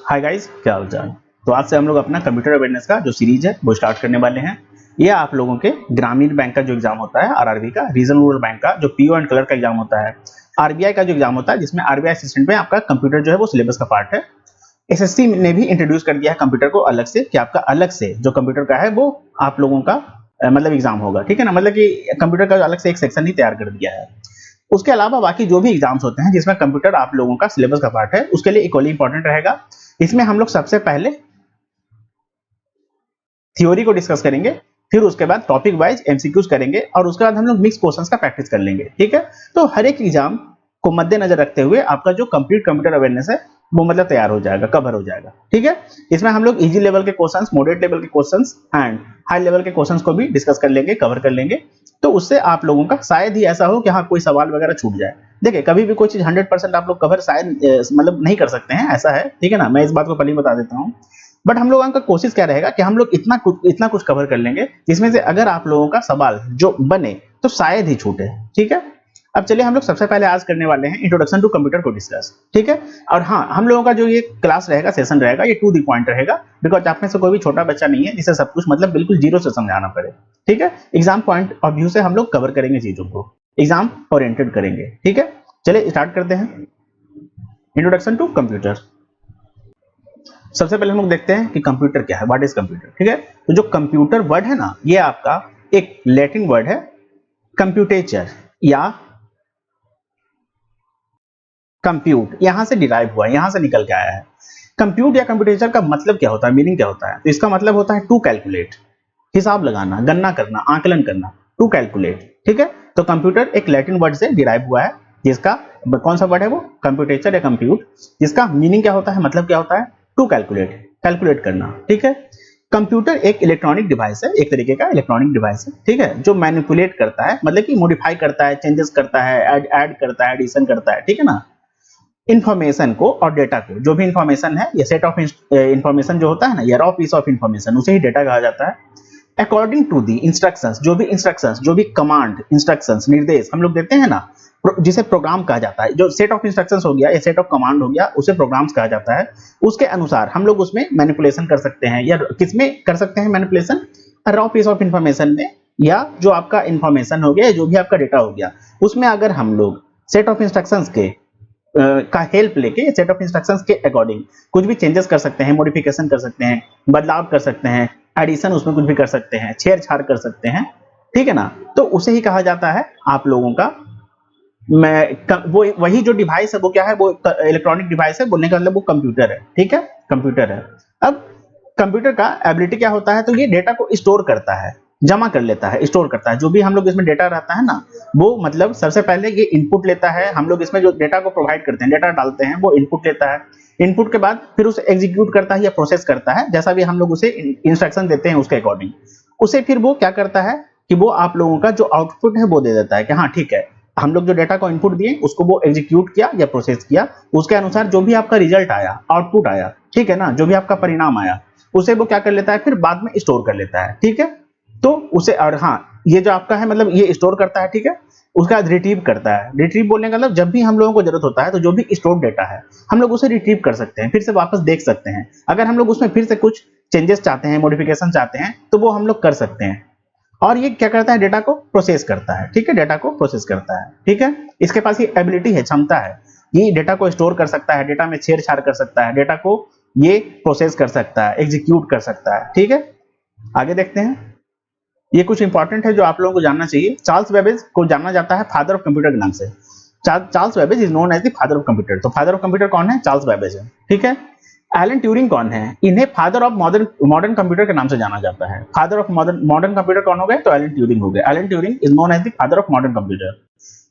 Hi guys, क्या हाल चाल। तो आज से हम लोग अपना कंप्यूटर अवेयरनेस का जो सीरीज है वो स्टार्ट करने वाले हैं। ये आप लोगों के ग्रामीण बैंक का जो एग्जाम होता है आरआरबी का, रीजनल रूरल बैंक का जो पीओ एंड क्लर्क का एग्जाम होता है, आरबीआई का जो एग्जाम होता है जिसमें आरबीआई असिस्टेंट में आपका कंप्यूटर जो है वो सिलेबस का पार्ट है। एसएससी ने भी इंट्रोड्यूस कर दिया है कंप्यूटर को अलग से, कि आपका अलग से जो कंप्यूटर का है वो आप लोगों का मतलब एग्जाम होगा, ठीक है ना। मतलब कि कंप्यूटर का अलग से एक सेक्शन ही तैयार कर दिया है। उसके अलावा बाकी जो भी एग्जाम्स होते हैं जिसमें कंप्यूटर आप लोगों का सिलेबस का पार्ट है, उसके लिए इक्वली इंपॉर्टेंट रहेगा। इसमें हम लोग सबसे पहले थ्योरी को डिस्कस करेंगे, फिर उसके बाद टॉपिक वाइज एमसीक्यूज करेंगे और उसके बाद हम लोग मिक्स क्वेश्चंस का प्रैक्टिस कर लेंगे, ठीक है। तो हर एक एग्जाम को मद्देनजर रखते हुए आपका जो कंप्लीट कंप्यूटर अवेयरनेस है वो मतलब तैयार हो जाएगा, कवर हो जाएगा, ठीक है। इसमें हम लोग इजी लेवल के क्वेश्चंस, मॉडरेट लेवल के क्वेश्चंस एंड हाई लेवल के क्वेश्चंस को भी डिस्कस कर लेंगे, कवर कर लेंगे। तो उससे आप लोगों का शायद ही ऐसा हो कि हाँ कोई सवाल वगैरह छूट जाए। देखिए, कभी भी कोई चीज 100% आप लोग कवर शायद मतलब नहीं कर सकते हैं, ऐसा है, ठीक है ना। मैं इस बात को पहले ही बता देता हूँ। बट हम लोगों का कोशिश क्या रहेगा कि हम लोग इतना कुछ कवर कर लेंगे जिसमें से अगर आप लोगों का सवाल जो बने तो शायद ही छूटे, ठीक है। अब चलिए हम लोग सबसे पहले आज करने वाले हैं इंट्रोडक्शन टू कंप्यूटर को डिस्कस, ठीक है। और हाँ, हम लोगों का जो ये क्लास रहेगा, सेशन रहेगा, ये टू द पॉइंट रहेगा, बिकॉज आप में से कोई भी छोटा बच्चा नहीं है जिसे सब कुछ मतलब बिल्कुल जीरो से समझाना पड़े, ठीक है। एग्जाम पॉइंट ऑफ व्यू से हम लोग कवर करेंगे चीजों को, एग्जाम ओरिएंटेड करेंगे, ठीक है। चलिए स्टार्ट करते हैं इंट्रोडक्शन टू कंप्यूटर। सबसे पहले हम लोग देखते हैं कि कंप्यूटर क्या है, व्हाट इज कंप्यूटर, ठीक है। तो जो कंप्यूटर वर्ड है ना, ये आपका एक लैटिन वर्ड है, कंप्यूटेचर या कंप्यूट, यहां से डिराइव हुआ है, यहां से निकल के आया है। कंप्यूट या कंप्यूटेचर का मतलब क्या होता है, मीनिंग क्या होता है? तो इसका मतलब होता है टू कैलकुलेट, हिसाब लगाना, गणना करना, आकलन करना, टू कैलकुलेट, ठीक है। तो कंप्यूटर एक लैटिन वर्ड से डिराइव हुआ है, जिसका कौन सा वर्ड है वो, कंप्यूटेचर या कंप्यूट, जिसका मीनिंग क्या होता है, मतलब क्या होता है, टू कैलकुलेट, कैलकुलेट करना, ठीक है। कंप्यूटर एक इलेक्ट्रॉनिक डिवाइस है, एक तरीके का इलेक्ट्रॉनिक डिवाइस है, ठीक है, जो मैनिपुलेट करता है, मतलब कि मॉडिफाई करता है, चेंजेस करता है, ऐड करता है, एडिशन करता है, ठीक है ना। इंफॉर्मेशन को और डेटा को, जो भी इंफॉर्मेशन है, ये सेट ऑफ इंफॉर्मेशन जो होता है ना, ये रॉ पीस ऑफ इंफॉर्मेशन, उसे ही डेटा कहा जाता है। अकॉर्डिंग टू दी इंस्ट्रक्शंस, जो भी कमांड, इंस्ट्रक्शंस, निर्देश हम लोग देते हैं ना, जिसे प्रोग्राम कहा जाता है, जो सेट ऑफ इंस्ट्रक्शंस हो गया या सेट ऑफ कमांड हो गया, उसे प्रोग्राम्स कहा जाता है। उसके अनुसार हम लोग उसमें मैनिपुलेशन कर सकते हैं, या किसमें कर सकते हैं manipulation, raw piece of information में, या जो आपका इंफॉर्मेशन हो गया, जो भी आपका डेटा हो गया, उसमें अगर हम लोग सेट ऑफ इंस्ट्रक्शंस के का हेल्प लेके, सेट ऑफ इंस्ट्रक्शंस के अकॉर्डिंग कुछ भी चेंजेस कर सकते हैं, मॉडिफिकेशन कर सकते हैं, बदलाव कर सकते हैं, एडिशन उसमें कुछ भी कर सकते हैं, छेड़छाड़ कर सकते हैं, ठीक है ना। तो उसे ही कहा जाता है आप लोगों का वो वही जो डिवाइस है वो क्या है, वो इलेक्ट्रॉनिक डिवाइस है, बोलने का मतलब वो कंप्यूटर है, ठीक है, कंप्यूटर है। अब कंप्यूटर का एबिलिटी क्या होता है, तो ये डेटा को स्टोर करता है, जमा कर लेता है, स्टोर करता है, जो भी हम लोग इसमें डेटा रहता है ना, वो मतलब सबसे पहले ये इनपुट लेता है, हम लोग इसमें जो डेटा को प्रोवाइड करते हैं, डेटा डालते हैं, वो इनपुट लेता है। इनपुट के बाद फिर उसे एग्जीक्यूट करता है या प्रोसेस करता है, जैसा भी हम लोग उसे इंस्ट्रक्शन देते हैं उसके अकॉर्डिंग। उसे फिर वो क्या करता है कि वो आप लोगों का जो आउटपुट है वो दे देता है, कि हाँ ठीक है, हम लोग जो डेटा को इनपुट दिए उसको वो एग्जीक्यूट किया या प्रोसेस किया, उसके अनुसार जो भी आपका रिजल्ट आया, आउटपुट आया, ठीक है ना, जो भी आपका परिणाम आया, उसे वो क्या कर लेता है, फिर बाद में स्टोर कर लेता है, ठीक है। तो उसे, और हाँ, ये जो आपका है मतलब ये स्टोर करता है, ठीक है। उसका बाद रिट्रीव करता है। रिट्रीव बोलने का मतलब जब भी हम लोगों को जरूरत होता है तो जो भी स्टोर डेटा है हम लोग उसे रिट्रीव कर सकते हैं, फिर से वापस देख सकते हैं। अगर हम लोग उसमें फिर से कुछ चेंजेस चाहते हैं, मॉडिफिकेशन चाहते हैं, तो वो हम लोग कर सकते हैं। और ये क्या करता है, डेटा को प्रोसेस करता है, ठीक है, डेटा को प्रोसेस करता है, ठीक है। इसके पास ये एबिलिटी है, क्षमता है, ये डेटा को स्टोर कर सकता है, डेटा में छेड़छाड़ कर सकता है, डेटा को ये प्रोसेस कर सकता है, एग्जीक्यूट कर सकता है, ठीक है। आगे देखते हैं, ये कुछ इंपॉर्टेंट है जो आप लोगों को जानना चाहिए। चार्ल्स बेबेज को जाना जाता है फादर ऑफ कंप्यूटर के नाम से। Charles Babbage is known as the father of computer. तो फादर ऑफ कंप्यूटर कौन है, चार्ल्स बेबेज है, ठीक है। एलन ट्यूरिंग कौन है, इन्हें फादर ऑफ मॉडर्न कंप्यूटर के नाम से जाना जाता है। फादर ऑफ मॉडर्न कंप्यूटर कौन हो गए, तो एलन ट्यूरिंग हो गए। Alan Turing is known as the father of modern computer.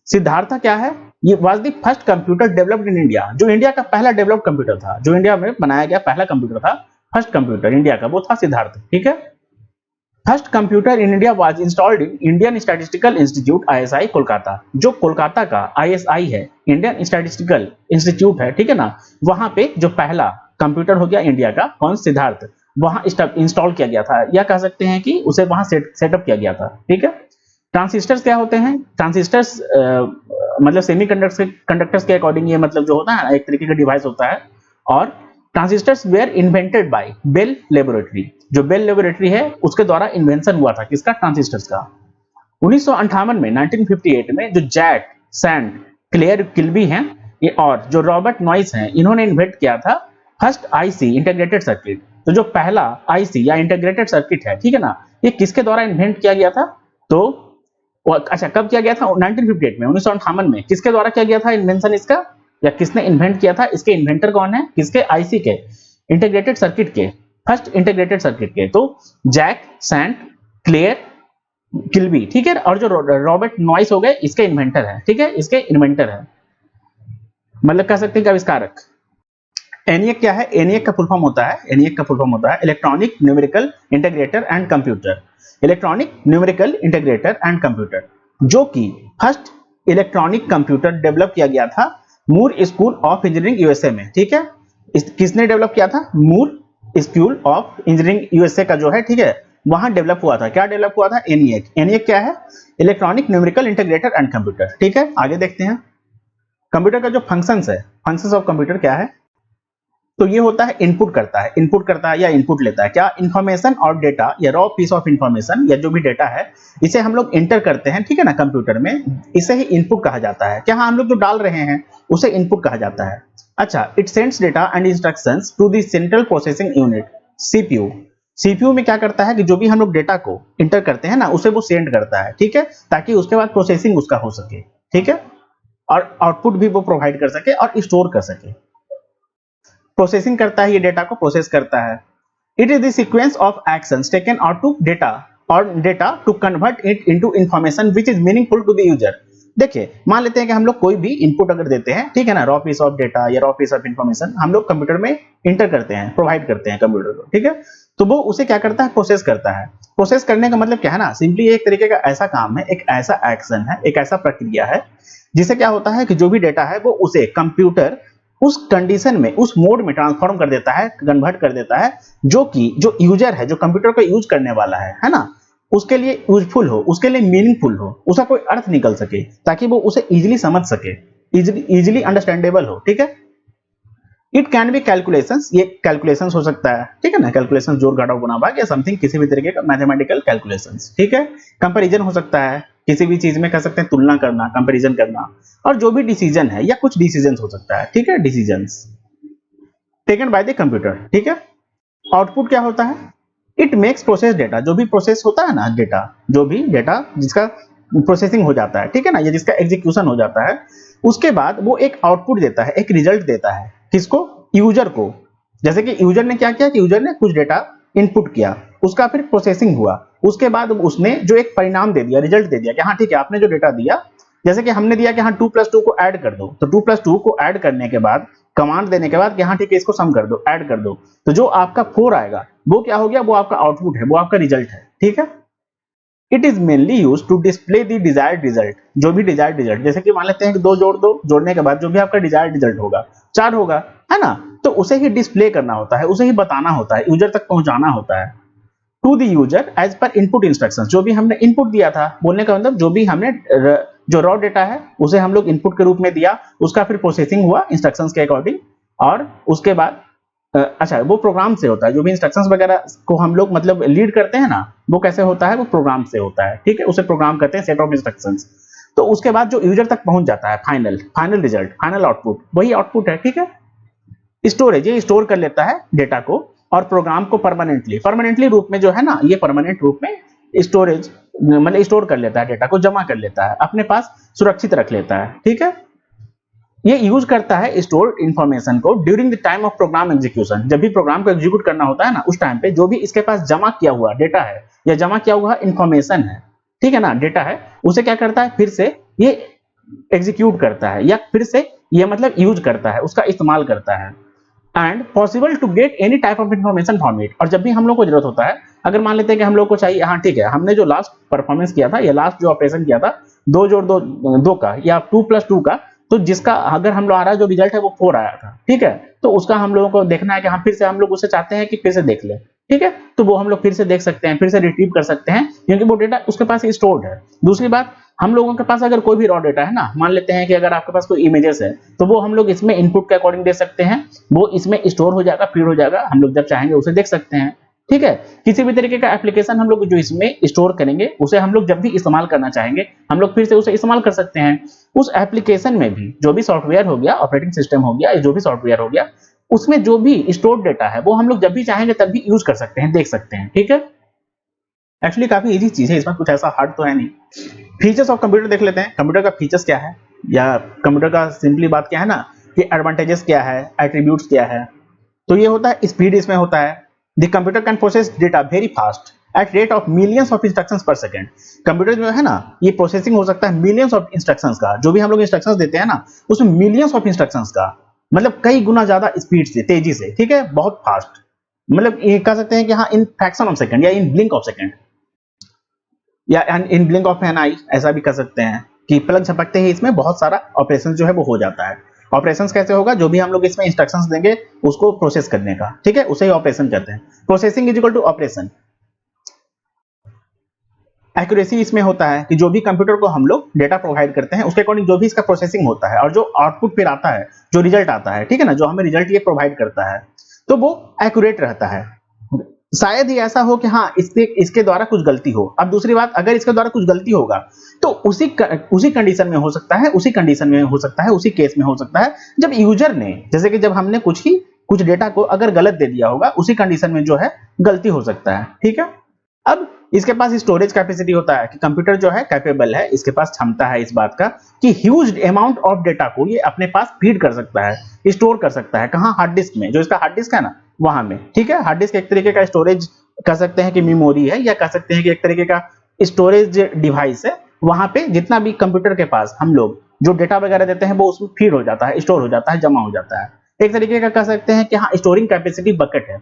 Siddhartha क्या है, ये was the first computer developed in India. जो इंडिया का पहला डेवलप्ड कंप्यूटर था, जो इंडिया में बनाया गया पहला कंप्यूटर था, फर्स्ट कंप्यूटर इंडिया का, वो था सिद्धार्थ, ठीक है। First computer in India was installed in Indian statistical institute ISI Kolkata. जो कोलकाता का आईएसआई है, इंडियन स्टैटिस्टिकल इंस्टीट्यूट है, ठीक है ना, वहां पे जो पहला कंप्यूटर हो गया इंडिया का, कौन, सिद्धार्थ, वहां इंस्टॉल किया गया था, या कह सकते हैं कि उसे वहां सेटअप किया गया था, ठीक है। ट्रांजिस्टर्स क्या होते हैं, ट्रांजिस्टर्स मतलब सेमी कंडक्टर्स के अकॉर्डिंग ये मतलब जो होता है एक तरीके का डिवाइस होता है। और transistors were invented by Bell laboratory, जो बेल लेबोरेटरी है उसके द्वारा इन्वेंशन हुआ था किसका, ट्रांजिस्टर्स का। 1958 में 1958 में जो जैक सैंड क्लेयर किल्बी हैं ये और जो रॉबर्ट नॉइस हैं इन्होंने इन्वेंट किया था फर्स्ट आईसी इंटीग्रेटेड सर्किट। तो जो पहला आईसी या इंटीग्रेटेड सर्किट है, ठीक है ना, ये किसके द्वारा इन्वेंट किया गया था, तो अच्छा कब किया गया था, 1958 में, 1958 में किसके द्वारा किया गया था इन्वेंशन इसका, या किसने इन्वेंट किया था, इसके इन्वेंटर कौन है, किसके, आईसी के, इंटीग्रेटेड सर्किट के, फर्स्ट इंटीग्रेटेड सर्किट के, तो जैक सैंड क्लेयर किल्बी, ठीक है, और जो रॉबर्ट नॉइस हो गए इसके इन्वेंटर है, ठीक है, इसके इन्वेंटर है, मतलब कह सकते हैं कि आविष्कारक। एनईएक क्या है, एनईएक का फुल फॉर्म होता है, एनईएक का फुल फॉर्म होता है electronic numerical integrator and computer, electronic numerical integrator and computer, जो कि फर्स्ट इलेक्ट्रॉनिक कंप्यूटर डेवलप किया गया था मूर स्कूल ऑफ इंजीनियरिंग यूएसए में, ठीक है, किसने डेवलप किया था, मूर स्कूल ऑफ इंजीनियरिंग यूएसए का जो है, ठीक है, वहां डेवलप हुआ था, क्या डेवलप हुआ था, एनईएक। एनईएक क्या है, electronic numerical integrator and computer, ठीक है। आगे देखते हैं कंप्यूटर का जो फंक्शंस है, फंक्शंस ऑफ कंप्यूटर क्या है, तो ये होता है इनपुट करता है या इनपुट लेता है, क्या, इंफॉर्मेशन और डेटा या रॉ पीस ऑफ इंफॉर्मेशन या जो भी डेटा है इसे हम लोग इंटर करते हैं, ठीक है ना, कंप्यूटर में, इसे ही इनपुट कहा जाता है, क्या, हम लोग जो डाल रहे हैं उसे इनपुट कहा जाता है। अच्छा, it sends data and instructions to the central processing unit CPU. CPU में क्या करता है कि जो भी हम लोग डेटा को इंटर करते हैं ना उसे वो सेंड करता है, ठीक है, ताकि उसके बाद प्रोसेसिंग उसका हो सके, ठीक है, और आउटपुट भी वो प्रोवाइड कर सके और स्टोर कर सके। प्रोसेसिंग करता है, ये डेटा को प्रोसेस करता है। It is the sequence of actions taken out to data और data to convert it into information which is meaningful to the user. देखिए, मान लेते हैं कि हम लोग कोई भी इनपुट अगर देते हैं, ठीक है ना, रॉ पीस ऑफ डेटा या रॉ पीस ऑफ इंफॉर्मेशन हम लोग कंप्यूटर में इंटर करते हैं, प्रोवाइड करते हैं कंप्यूटर को, ठीक है, तो वो उसे क्या करता है, प्रोसेस करता है। प्रोसेस करने का मतलब क्या है ना, सिंपली एक तरीके का ऐसा काम है, एक ऐसा एक्शन है, एक ऐसा प्रक्रिया है जिससे क्या होता है कि जो भी डेटा है वो उसे कंप्यूटर उस कंडीशन में, उस मोड में ट्रांसफॉर्म कर देता है, कन्वर्ट कर देता है, जो कि जो यूजर है, जो कंप्यूटर को यूज करने वाला है ना, उसके लिए यूजफुल हो, उसके लिए मीनिंगफुल हो, उसका कोई अर्थ निकल सके, ताकि वो उसे इजीली समझ सके, इजीली अंडरस्टैंडेबल हो, ठीक है। इट कैन बी कैलकुलेशंस, ये कैलकुलेशंस हो सकता है, ठीक है ना, कैलकुलेशंस जोड़ घटाव गुणा भाग या समथिंग, किसी भी तरीके का मैथमेटिकल कैलकुलेशंस, ठीक है। कंपैरिजन हो सकता है, किसी भी चीज में कह सकते हैं तुलना करना, कंपैरिजन करना, और जो भी डिसीजन है या कुछ डिसीजंस हो सकता है, ठीक है, decisions taken by the computer, ठीक है। आउटपुट क्या होता है, इट मेक्स प्रोसेस डेटा, जो भी प्रोसेस होता है ना डेटा, जो भी डेटा जिसका प्रोसेसिंग हो जाता है, ठीक है ना, या जिसका एग्जीक्यूशन हो जाता है, उसके बाद वो एक आउटपुट देता है, एक रिजल्ट देता है, किसको, यूजर को। जैसे कि यूजर ने क्या किया कि यूजर ने कुछ डेटा इनपुट किया, उसका फिर प्रोसेसिंग हुआ, उसके बाद उसने जो एक परिणाम दे दिया, रिजल्ट दे दिया कि हाँ ठीक है, आपने जो डेटा दिया, जैसे कि हमने दिया कि हाँ 2+2 को ऐड कर दो, तो 2+2 को ऐड करने के बाद, कमांड देने के बाद कि हाँ ठीक है इसको सम कर दो, ऐड कर दो, तो जो आपका 4 आएगा वो क्या हो गया, वो आपका आउटपुट है, वो आपका रिजल्ट है, ठीक है। It is mainly use to display the desired result, जो भी डिजायर्ड रिजल्ट, जैसे कि मान लेते हैं कि 2 जोड़ दो, जोड़ने के बाद जो भी आपका डिजायर्ड रिजल्ट होगा 4 होगा, है ना, तो उसे ही डिस्प्ले करना होता है, उसे ही बताना होता है, यूजर तक पहुंचाना होता है। To the user as per input instructions, जो भी हमने इनपुट दिया था, बोलने का मतलब जो भी हमने जो रॉ डेटा है उसे हम लोग इनपुट के रूप में दिया, उसका फिर प्रोसेसिंग हुआ इंस्ट्रक्शंस के अकॉर्डिंग, और उसके बाद अच्छा वो प्रोग्राम से होता है, जो भी इंस्ट्रक्शंस वगैरह को हम लोग मतलब लीड करते हैं ना, वो कैसे होता है, वो प्रोग्राम से होता है, ठीक है, उसे प्रोग्राम कहते हैं, सेट ऑफ इंस्ट्रक्शंस। तो उसके बाद जो यूजर तक पहुंच जाता है, फाइनल रिजल्ट, फाइनल आउटपुट, वही आउटपुट है, ठीक है। स्टोरेज, ये स्टोर कर लेता है डेटा को और प्रोग्राम को परमानेंटली रूप में, जो है ना, ये परमानेंट रूप में स्टोरेज मतलब स्टोर कर लेता है, डेटा को जमा कर लेता है, अपने पास सुरक्षित रख लेता है, ठीक है। ये यूज करता है स्टोर्ड इंफॉर्मेशन को during the time of program execution, जब भी प्रोग्राम को एग्जीक्यूट करना होता है ना, उस टाइम पे जो भी इसके पास जमा किया हुआ डेटा है या जमा किया हुआ इंफॉर्मेशन है, ठीक है ना, डेटा है, उसे क्या करता है, फिर से ये एग्जीक्यूट करता है, या फिर से ये मतलब यूज करता है, उसका इस्तेमाल करता है। And possible to get any type of information from it, और जब भी हम लोग को जरूरत होता है, अगर मान लेते हैं कि हम लोग को चाहिए, हाँ ठीक है, हमने जो लास्ट परफॉर्मेंस किया था या लास्ट जो ऑपरेशन किया था 2 जोड़ 2 का या 2+2 का, तो जिसका अगर हम लोग आ रहा है जो रिजल्ट है वो 4 आया था, ठीक है, तो उसका हम लोगों को देखना है कि हम फिर से हम लोग उसे चाहते हैं कि फिर से देख ले, ठीक है, तो वो हम लोग फिर से देख सकते हैं, फिर से रिट्रीव कर सकते हैं, क्योंकि वो डेटा उसके पास स्टोर्ड है। दूसरी बात, हम लोगों के पास अगर कोई भी रॉ डेटा है ना, मान लेते हैं कि अगर आपके पास कोई इमेजेस है तो वो हम लोग इसमें इनपुट के अकॉर्डिंग दे सकते हैं, वो इसमें स्टोर हो जाएगा, फीड हो जाएगा, हम लोग जब चाहेंगे उसे देख सकते हैं। ठीक है, किसी भी तरीके का एप्लीकेशन हम लोग जो इसमें स्टोर करेंगे उसे हम लोग जब भी इस्तेमाल करना चाहेंगे हम लोग फिर से उसे इस्तेमाल कर सकते हैं। उस एप्लीकेशन में भी जो भी सॉफ्टवेयर हो गया, ऑपरेटिंग सिस्टम हो गया, जो भी सॉफ्टवेयर हो गया, उसमें जो भी स्टोर्ड डेटा है वो हम लोग जब भी चाहेंगे तब भी यूज कर सकते हैं, देख सकते हैं। ठीक है, एक्चुअली काफी इजी चीज है, इसमें कुछ ऐसा हार्ड तो है नहीं। फीचर्स ऑफ कंप्यूटर देख लेते हैं, कंप्यूटर का फीचर्स क्या है, या कंप्यूटर का सिंपली बात क्या है ना कि एडवांटेजेस क्या है, एट्रीब्यूट्स क्या है। तो ये होता है स्पीड, इसमें होता है the computer can process data very fast at rate of millions of instructions पर सेकंड। कंप्यूटर जो है ना ये प्रोसेसिंग हो सकता है मिलियंस ऑफ इंस्ट्रक्शंस का, जो भी हम लोग इंस्ट्रक्शंस देते हैं ना उसमें मिलियंस ऑफ इंस्ट्रक्शंस का, मतलब कई गुना ज्यादा स्पीड से, तेजी से। ठीक है, बहुत फास्ट, मतलब ये कह सकते हैं कि हाँ इन फ्रैक्शन ऑफ सेकंड या इन ब्लिंक ऑफ सेकंड या इन ब्लिंक ऑफ एन आई, ऐसा भी कर सकते हैं कि पलक झपकते ही इसमें बहुत सारा ऑपरेशन जो है वो हो जाता है। ऑपरेशंस कैसे होगा, जो भी हम लोग इसमें इंस्ट्रक्शंस देंगे उसको प्रोसेस करने का। ठीक है, उसे ही ऑपरेशन कहते हैं। Processing is equal to operation. Accuracy इसमें होता है कि जो भी कंप्यूटर को हम लोग डेटा प्रोवाइड करते हैं उसके अकॉर्डिंग जो भी इसका प्रोसेसिंग होता है और जो आउटपुट फिर आता है, जो रिजल्ट आता है, ठीक है ना, जो हमें रिजल्ट ये प्रोवाइड करता है तो वो एक्यूरेट रहता है। शायद ही ऐसा हो कि हाँ इसके द्वारा कुछ गलती हो। अब दूसरी बात, अगर इसके द्वारा कुछ गलती होगा तो उसी कंडीशन में हो सकता है, उसी कंडीशन में हो सकता है, उसी केस में हो सकता है जब यूजर ने, जैसे कि जब हमने कुछ डेटा को अगर गलत दे दिया होगा, उसी कंडीशन में जो है गलती हो सकता है। ठीक है, अब इसके पास स्टोरेज कैपेसिटी होता है कि कंप्यूटर जो है कैपेबल है, इसके पास क्षमता है इस बात का कि ह्यूज अमाउंट ऑफ डेटा को ये अपने पास फीड कर सकता है, स्टोर कर सकता है। कहां, हार्ड डिस्क में, जो इसका हार्ड डिस्क है ना वहां में। ठीक है, हार्ड डिस्क एक तरीके का स्टोरेज कह सकते हैं कि मेमोरी है, या कह सकते हैं कि एक तरीके का स्टोरेज डिवाइस है। वहां पे जितना भी कंप्यूटर के पास हम लोग जो डेटा वगैरह देते हैं वो उसमें फीड हो जाता है, स्टोर हो जाता है, जमा हो जाता है। एक तरीके का कह सकते हैं कि हाँ स्टोरिंग कैपेसिटी बकेट है।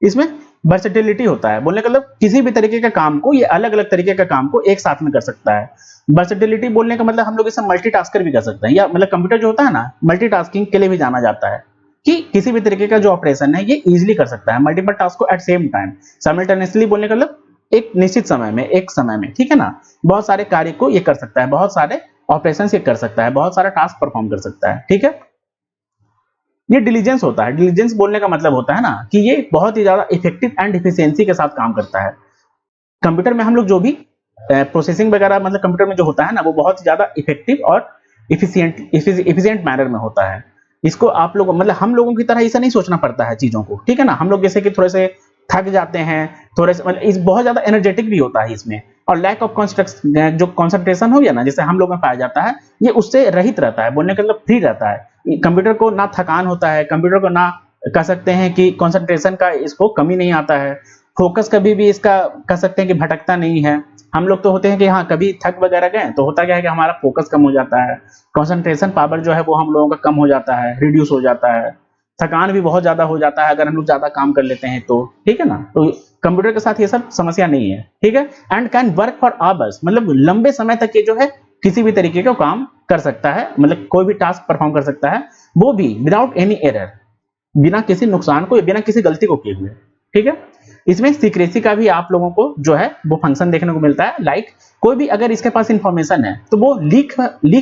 इसमें वर्सेटिलिटी होता है, बोलने का मतलब किसी भी तरीके का काम को ये अलग अलग तरीके का काम को एक साथ में कर सकता है। वर्सेटिलिटी बोलने का मतलब हम लोग इसे मल्टीटास्कर भी कर सकते हैं, या मतलब कंप्यूटर जो होता है ना मल्टीटास्किंग के लिए भी जाना जाता है कि किसी भी तरीके का जो ऑपरेशन है ये इजीली कर सकता है, मल्टीपल टास्क को एट सेम टाइम साइमल्टेनियसली। बोलने का मतलब एक निश्चित समय में, एक समय में, ठीक है ना, बहुत सारे कार्य को ये कर सकता है, बहुत सारे ऑपरेशन ये कर सकता है, बहुत सारा टास्क परफॉर्म कर सकता है। ठीक है, ये डिलीजेंस होता है। डिलीजेंस बोलने का मतलब होता है ना कि ये बहुत ही ज्यादा इफेक्टिव एंड इफिशिएंसी के साथ काम करता है। कंप्यूटर में हम लोग जो भी प्रोसेसिंग वगैरह, मतलब कंप्यूटर में जो होता है ना वो बहुत ही ज्यादा इफेक्टिव और इफिशिएंट मैनर में होता है। इसको आप लोग, मतलब हम लोगों की तरह ऐसा नहीं सोचना पड़ता है चीजों को। ठीक है ना, हम लोग जैसे कि थोड़े से थक जाते हैं, थोड़े से, मतलब इस बहुत ज्यादा एनर्जेटिक भी होता है इसमें, और लैक ऑफ जो कंसंट्रेशन हो गया ना जैसे हम लोग में पाया जाता है, ये उससे रहित रहता है। बोलने का मतलब फ्री रहता है। कंप्यूटर को ना थकान होता है, कंप्यूटर को ना कह सकते हैं कि कंसंट्रेशन का इसको कमी नहीं आता है, फोकस कभी भी इसका कह सकते हैं कि भटकता नहीं है। हम लोग तो होते हैं कि हाँ कभी थक वगैरह गए तो होता क्या है कि हमारा फोकस कम हो जाता है, कंसंट्रेशन पावर जो है वो हम लोगों का कम हो जाता है, रिड्यूस हो जाता है, थकान भी बहुत ज्यादा हो जाता है अगर हम लोग ज्यादा काम कर लेते हैं तो। ठीक है ना, तो कंप्यूटर के साथ ये सब समस्या नहीं है। ठीक है, and can work for hours, मतलब लंबे समय तक ये जो है किसी भी तरीके का काम कर सकता है, मतलब कोई भी टास्क परफॉर्म कर सकता है, वो भी विदाउट एनी एरर, बिना किसी नुकसान को, बिना किसी गलती को किए हुए। ठीक है, इसमें सीक्रेसी का भी आप लोगों को जो है वो फंक्शन देखने को मिलता है। लाइक कोई भी अगर इसके पास इंफॉर्मेशन है तो वो लीक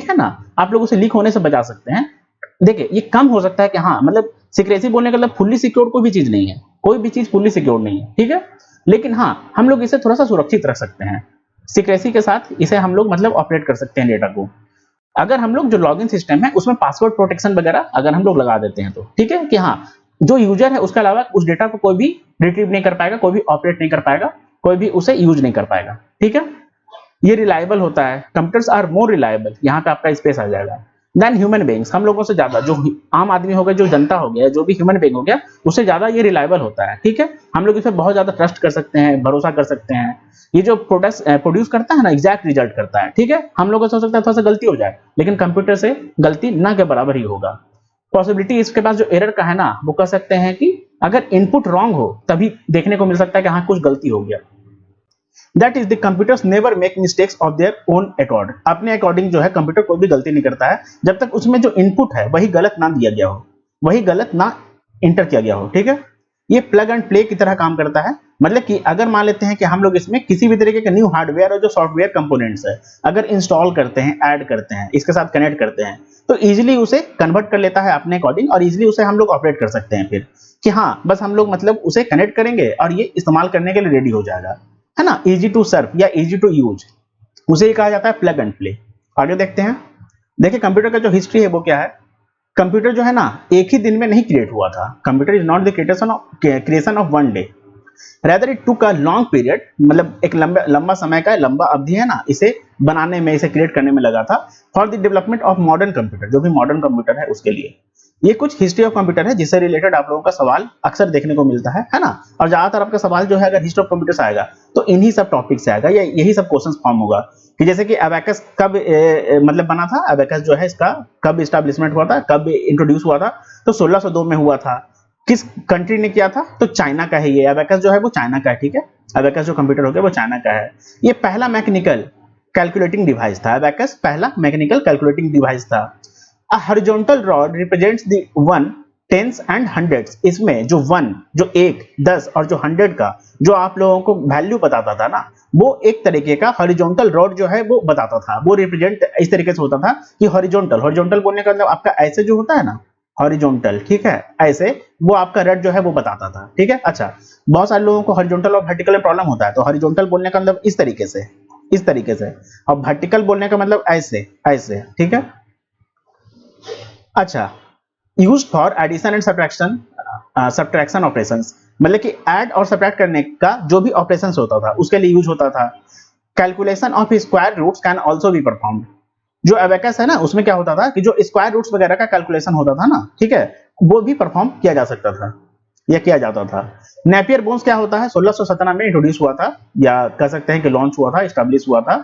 है ना, आप लोग उसे लीक होने से बचा सकते हैं। देखिए ये कम हो सकता है कि हाँ, मतलब सीक्रेसी बोलने का मतलब फुल्ली सिक्योर कोई भी चीज नहीं है, कोई भी चीज फुल्ली सिक्योर नहीं है। ठीक है, लेकिन हाँ हम लोग इसे थोड़ा सा सुरक्षित रख सकते हैं, सीक्रेसी के साथ इसे हम लोग मतलब ऑपरेट कर सकते हैं डेटा को। अगर हम लोग जो लॉगिन सिस्टम है उसमें पासवर्ड प्रोटेक्शन वगैरह अगर हम लोग लगा देते हैं तो ठीक है कि हाँ जो यूजर है उसके अलावा उस डेटा को कोई भी रिट्रीव नहीं कर पाएगा, कोई भी ऑपरेट नहीं कर पाएगा, कोई भी उसे यूज नहीं कर पाएगा। ठीक है, ये रिलायबल होता है, कंप्यूटर्स आर मोर रिलायबल, यहाँ पे आपका स्पेस आ जाएगा, देन ह्यूमन बीइंग्स, हम लोगों से ज्यादा, जो आम आदमी हो गया, जो जनता हो गया, जो भी ह्यूमन बीइंग हो गया, उससे ज्यादा ये रिलायबल होता है। ठीक है, हम लोग इस पर बहुत ज्यादा ट्रस्ट कर सकते हैं, भरोसा कर सकते हैं। ये जो प्रोडक्ट प्रोड्यूस करता है ना एग्जैक्ट रिजल्ट करता है। ठीक है, हम लोगों से हो सकता है थोड़ा सा गलती हो जाए, लेकिन कंप्यूटर से गलती ना के बराबर ही होगा। पॉसिबिलिटी इसके पास जो एरर का है ना वो कह सकते हैं कि अगर इनपुट रॉन्ग हो तभी देखने को मिल सकता है कि हाँ कुछ गलती हो गया। That is the computers never make mistakes of their own accord, अपने अकॉर्डिंग जो है कंप्यूटर कोई भी गलती नहीं करता है जब तक उसमें जो इनपुट है वही गलत ना दिया गया हो, वही गलत ना इंटर किया गया हो। ठीक है, ये प्लग एंड प्ले की तरह काम करता है, मतलब कि अगर मान लेते हैं कि हम लोग इसमें किसी भी तरीके का न्यू हार्डवेयर और जो सॉफ्टवेयर कंपोनेंट्स है अगर इंस्टॉल करते हैं, ऐड करते हैं, इसके साथ कनेक्ट करते हैं, तो इजीली उसे कन्वर्ट कर लेता है अपने अकॉर्डिंग और इजीली उसे हम लोग ऑपरेट कर सकते हैं फिर कि हाँ बस हम लोग मतलब उसे कनेक्ट करेंगे और ये इस्तेमाल करने के लिए रेडी हो जाएगा, है ना। इजी टू सर्व या इजी टू यूज, उसे ही कहा जाता है प्लग एंड प्ले। आगे देखते हैं। देखिए कंप्यूटर का जो हिस्ट्री है वो क्या है। कंप्यूटर जो है ना एक ही दिन में नहीं क्रिएट हुआ था। Computer is not the creation of one day, rather it took a long period, मतलब एक लंबा समय का लंबा अवधि है ना इसे बनाने में, इसे क्रिएट करने में लगा था for the development of modern computer, जो भी मॉडर्न कंप्यूटर है उसके लिए। ये कुछ हिस्ट्री ऑफ कंप्यूटर है जिससे रिलेटेड आप लोगों का सवाल अक्सर देखने को मिलता है ना। और ज्यादातर आपका सवाल जो है अगर हिस्ट्री ऑफ कंप्यूटर्स आएगा तो इन्हीं सब टॉपिक से आएगा या यही सब क्वेश्चंस फॉर्म होगा कि जैसे कि अबैकस कब मतलब बना था, अबैकस जो है इसका कब इस्टेब्लिशमेंट हुआ था, कब इंट्रोड्यूस हुआ था, तो 1602 में हुआ था। किस कंट्री ने किया था, तो चाइना का है। ये अबैकस जो है वो चाइना का है, ठीक है। अबैकस जो कंप्यूटर हो गया वो चाइना का है। ये पहला मैकेनिकल कैलकुलेटिंग डिवाइस था। अबैकस पहला मैकेनिकल कैलकुलेटिंग डिवाइस था। A horizontal rod represents the one, tens and hundreds. इसमें जो वन, जो एक, 10 और जो 100 का जो आप लोगों को वैल्यू बताता था ना, वो एक तरीके का हॉरिजॉन्टल रॉड जो है वो बताता था। वो रिप्रेजेंट इस तरीके से होता था कि हॉरिजॉन्टल, हॉरिजॉन्टल बोलने का मतलब आपका ऐसे जो होता है ना हॉरिजॉन्टल, ठीक है, ऐसे वो आपका रेड जो है वो बताता था, ठीक है। अच्छा, बहुत सारे लोगों को हॉरिजॉन्टल और वर्टिकल में प्रॉब्लम होता है, तो हॉरिजॉन्टल बोलने का मतलब इस तरीके से, इस तरीके से, और वर्टिकल बोलने का मतलब ऐसे ऐसे, ठीक है। अच्छा, used for addition and subtraction, subtraction operations, मतलब कि ऐड और सब्ट्रैक्ट करने का जो भी ऑपरेशंस होता था उसके लिए यूज होता था। Calculation of square roots can also be performed. जो एबेकस है ना उसमें क्या होता था कि जो स्क्वायर रूट्स वगैरह का कैलकुलेशन होता था ना, ठीक है, वो भी परफॉर्म किया जा सकता था या किया जाता था। नेपियर बोन्स क्या होता है, 1617 में इंट्रोड्यूस हुआ था, या कह सकते हैं कि लॉन्च हुआ था, एस्टैब्लिश हुआ था,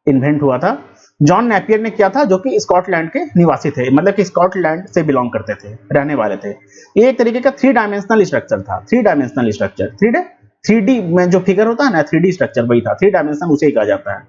इन्वेंट हुआ था। जॉन नेपियर ने किया था, जो कि स्कॉटलैंड के निवासी थे, मतलब कि स्कॉटलैंड से बिलोंग करते थे, रहने वाले थे। ये एक तरीके का 3 डायमेंशनल स्ट्रक्चर था। 3 डायमेंशनल स्ट्रक्चर, 3D में जो फिगर होता है ना, 3D स्ट्रक्चर वही था। 3 डायमेंशन उसे ही कहा जाता है।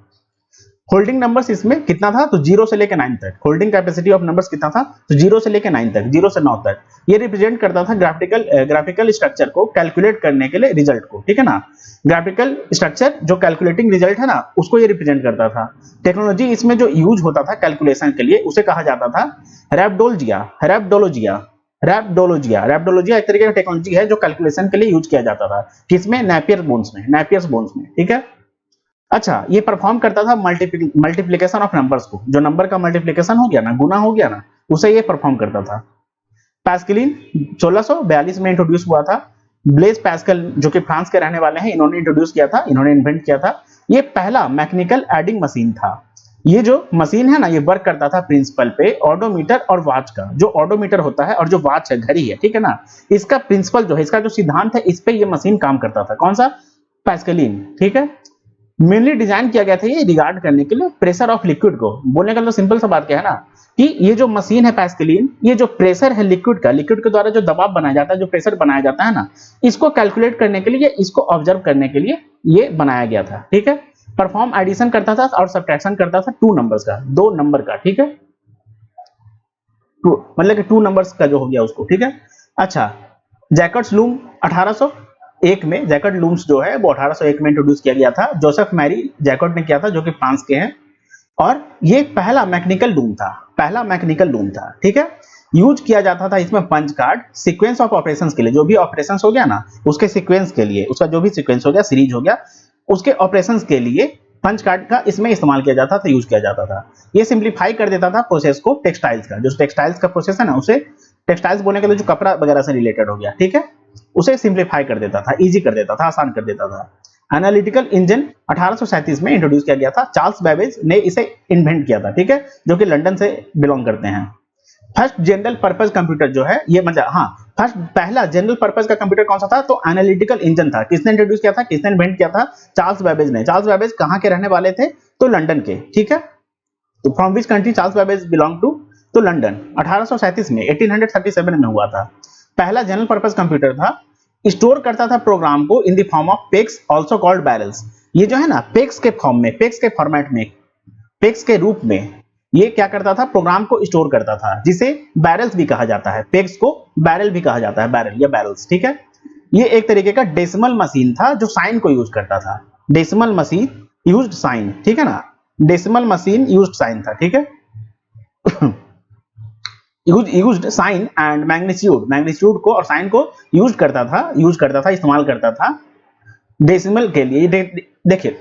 होल्डिंग नंबर्स इसमें कितना था, तो 0 से लेकर 9 तक। होल्डिंग कैपेसिटी ऑफ नंबर्स कितना था, तो 0 से लेकर 9 तक, 0 से 9 तक। ये रिप्रेजेंट करता था ग्राफिकल स्ट्रक्चर को कैलकुलेट करने के लिए, रिजल्ट को, ठीक है ना। ग्राफिकल स्ट्रक्चर जो कैलकुलेटिंग रिजल्ट है ना उसको ये रिप्रेजेंट करता था। टेक्नोलॉजी इसमें जो यूज होता था कैलकुलेशन के लिए उसे कहा जाता था रैप्डोलॉजिया। रैप्डोलॉजिया, रैप्डोलॉजिया, रैप्डोलॉजिया एक तरीके का टेक्नोलॉजी है जो कैलकुलेशन के लिए यूज किया जाता था। किसमें, नेपियर बोन्स में, नेपियर्स बोन्स में, ठीक है। अच्छा, ये परफॉर्म करता था मल्टीप्लिकेशन ऑफ नंबर्स को, जो नंबर का मल्टीप्लिकेशन हो गया ना, गुना हो गया ना, उसे ये परफॉर्म करता था। पैस्कलिन 1642 में इंट्रोड्यूस हुआ था। ब्लेज पैस्कल जो कि फ्रांस के रहने वाले हैं, इन्होंने इंट्रोड्यूस किया था, इन्होंने इन्वेंट किया था। ये पहला मैकेनिकल एडिंग मशीन था। ये जो मशीन है ना ये वर्क करता था प्रिंसिपल पे ऑडोमीटर और वॉच का। जो ऑडोमीटर होता है और जो वॉच है, घड़ी है, ठीक है ना, इसका प्रिंसिपल जो है, इसका जो सिद्धांत है, इस पे ये मशीन काम करता था। कौन सा, पैस्कलिन, ठीक है। मेनली डिजाइन किया गया था ये रिगार्ड करने के लिए प्रेशर ऑफ लिक्विड को। बोलने का तो सिंपल सा बात क्या है ना कि ये जो मशीन है पैस्कलिन, ये जो प्रेशर है लिक्विड का, लिक्विड के द्वारा जो दबाव बनाया जाता है, जो प्रेशर बनाया जाता है ना, इसको कैलकुलेट करने के लिए, इसको ऑब्जर्व करने के लिए ये बनाया गया था, ठीक है। परफॉर्म एडिशन करता था और सब्ट्रैक्शन करता था 2 नंबर्स का, 2 नंबर का, ठीक है। मतलब कि 2 नंबर्स का जो हो गया उसको, ठीक है। अच्छा, जैकब्स लूम 1801 में, जैकब लूम्स जो है वो 1801 में इंट्रोड्यूस किया गया था। जोसेफ मैरी जैकब ने किया था, जो कि फ्रांस के हैं। और ये पहला मैकेनिकल लूम था, पहला मैकेनिकल लूम था, ठीक है। यूज किया जाता था इसमें punch card, sequence of operations के लिए, जो भी ऑपरेशंस हो गया ना उसके सीक्वेंस के लिए, उसका जो भी सीक्वेंस हो गया, सीरीज हो गया, उसके ऑपरेशंस के लिए पंच कार्ड का इसमें इस्तेमाल किया जाता था, यूज किया जाता था। ये सिंप्लीफाई कर देता था प्रोसेस को टेक्सटाइल्स का। जो टेक्सटाइल्स का प्रोसेस है ना, उसे टेक्सटाइल्स बोलने के लिए जो कपड़ा वगैरह से रिलेटेड हो गया, ठीक है, उसे सिंप्लीफाई कर देता था, इजी कर देता था, आसान कर देता था। एनालिटिकल इंजन 1837 में इंट्रोड्यूस किया गया था। चार्ल्स बेबेज ने इसे इन्वेंट किया था, ठीक है, जो कि लंदन से बिलोंग करते हैं। फर्स्ट जनरल पर्पस कंप्यूटर जो है ये, मतलब हाँ, फर्स्ट पहला जनरल पर्पस का कंप्यूटर कौन सा था, तो एनालिटिकल इंजन था। किसने इंट्रोड्यूस किया था, किसने इन्वेंट किया था, चार्ल्स बेबेज ने। चार्ल्स बेबेज कहाँ के रहने वाले थे, तो लंदन के, ठीक है। तो from which country Charles Babbage belong to, तो लंदन। 1837 में, 1837 में हुआ था। पहला जनरल पर्पस कंप्यूटर था। स्टोर करता था प्रोग्राम को in the form of pegs, also called barrels. ये जो है ना पेक्स के फॉर्म में, पेक्स के फॉर्मेट में, पेक्स के रूप में ये क्या करता था, प्रोग्राम को स्टोर करता था, जिसे बैरल्स भी कहा जाता है। पेक्स को बैरल भी कहा जाता है, बैरल या बैरल्स, ठीक है। ये एक तरीके का डेसिमल मशीन था जो साइन को यूज करता था। डेसिमल मशीन यूज्ड साइन, ठीक है ना, डेसिमल मशीन यूज्ड साइन था, ठीक है। Used sign and magnitude, magnitude को और साइन को यूज करता था, इस्तेमाल करता था डेसिमल के लिए। देखिए